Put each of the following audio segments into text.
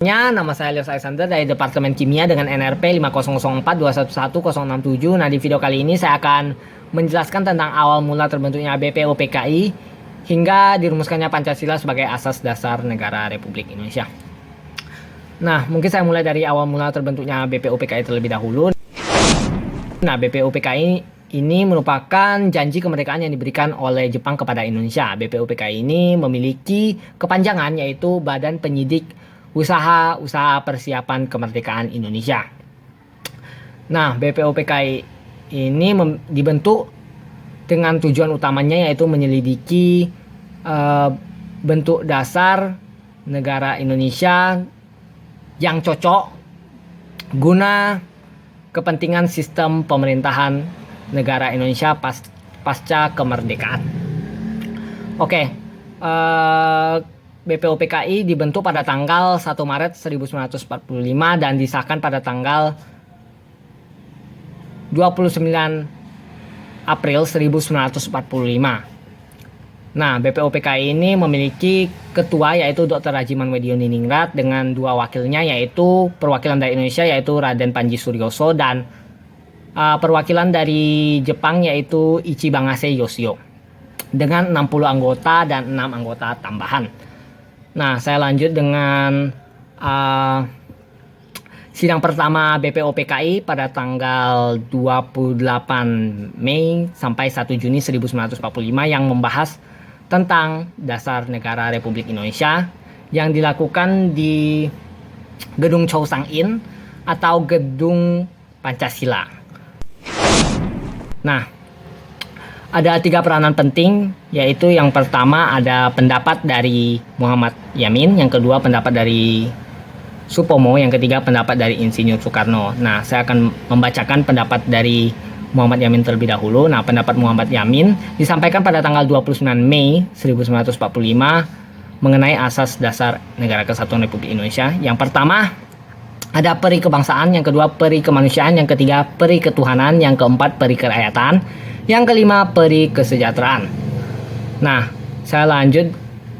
Nama saya Leos Alexander dari Departemen Kimia dengan NRP 50042111067. Nah, di video kali ini saya akan menjelaskan tentang awal mula terbentuknya BPUPKI hingga dirumuskannya Pancasila sebagai asas dasar negara Republik Indonesia. Nah, mungkin saya mulai dari awal mula terbentuknya BPUPKI terlebih dahulu. Nah, BPUPKI ini merupakan janji kemerdekaan yang diberikan oleh Jepang kepada Indonesia. BPUPKI ini memiliki kepanjangan yaitu Badan Penyidik Usaha Persiapan Kemerdekaan Indonesia. Nah, BPUPKI ini dibentuk dengan tujuan utamanya yaitu menyelidiki bentuk dasar negara Indonesia yang cocok guna kepentingan sistem pemerintahan negara Indonesia pasca kemerdekaan. Oke, BPUPKI dibentuk pada tanggal 1 Maret 1945 dan disahkan pada tanggal 29 April 1945. Nah, BPUPKI ini memiliki ketua yaitu Dr. Rajiman Wedioningrat dengan dua wakilnya yaitu perwakilan dari Indonesia yaitu Raden Panji Suryoso dan perwakilan dari Jepang yaitu Ichibangase Yoshio dengan 60 anggota dan 6 anggota tambahan. Nah, saya lanjut dengan sidang pertama BPUPKI pada tanggal 28 Mei sampai 1 Juni 1945 yang membahas tentang dasar negara Republik Indonesia yang dilakukan di Gedung Chow-Sang-in atau Gedung Pancasila. Nah, ada 3 peranan penting, yaitu yang pertama ada pendapat dari Muhammad Yamin, yang kedua pendapat dari Supomo, yang ketiga pendapat dari Insinyur Soekarno. Nah, saya akan membacakan pendapat dari Muhammad Yamin terlebih dahulu. Nah, pendapat Muhammad Yamin disampaikan pada tanggal 29 Mei 1945 mengenai asas dasar Negara Kesatuan Republik Indonesia. Yang pertama ada peri kebangsaan, yang kedua peri kemanusiaan, yang ketiga peri ketuhanan, yang keempat peri kerakyatan, yang kelima peri kesejahteraan. Nah, saya lanjut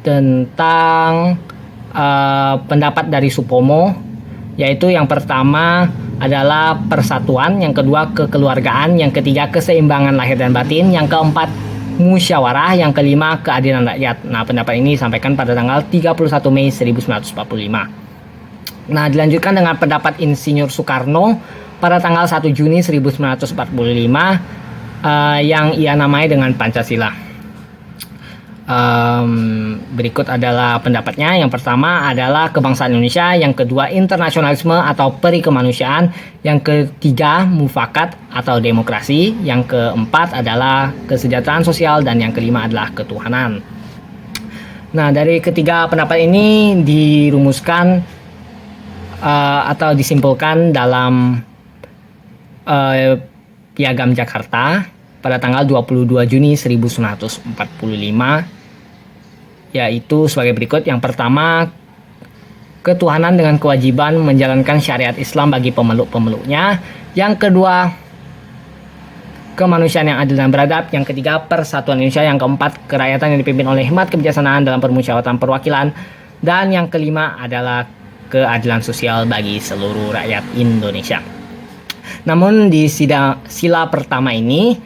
tentang pendapat dari Supomo, yaitu yang pertama adalah persatuan, yang kedua kekeluargaan, yang ketiga keseimbangan lahir dan batin, yang keempat musyawarah, yang kelima keadilan rakyat. Nah, pendapat ini disampaikan pada tanggal 31 Mei 1945. Nah, dilanjutkan dengan pendapat Insinyur Soekarno pada tanggal 1 Juni 1945 yang ia namai dengan Pancasila. Berikut adalah pendapatnya. Yang pertama adalah kebangsaan Indonesia, yang kedua internasionalisme atau peri kemanusiaan, yang ketiga mufakat atau demokrasi, yang keempat adalah kesejahteraan sosial, dan yang kelima adalah ketuhanan. Nah, dari ketiga pendapat ini dirumuskan atau disimpulkan dalam Piagam Jakarta pada tanggal 22 Juni 1945, yaitu sebagai berikut. Yang pertama, ketuhanan dengan kewajiban menjalankan syariat Islam bagi pemeluk-pemeluknya. Yang kedua, kemanusiaan yang adil dan beradab. Yang ketiga, persatuan Indonesia. Yang keempat, kerakyatan yang dipimpin oleh hikmat kebijaksanaan dalam permusyawaratan perwakilan. Dan yang kelima adalah keadilan sosial bagi seluruh rakyat Indonesia. Namun di sila pertama ini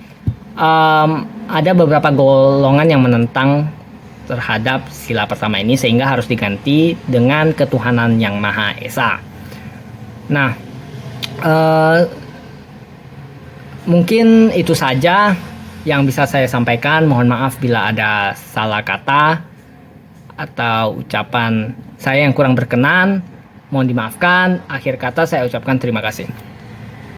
ada beberapa golongan yang menentang terhadap sila pertama ini sehingga harus diganti dengan ketuhanan yang Maha Esa. Nah, mungkin itu saja yang bisa saya sampaikan. Mohon maaf bila ada salah kata atau ucapan saya yang kurang berkenan. Mohon dimaafkan. Akhir kata saya ucapkan terima kasih.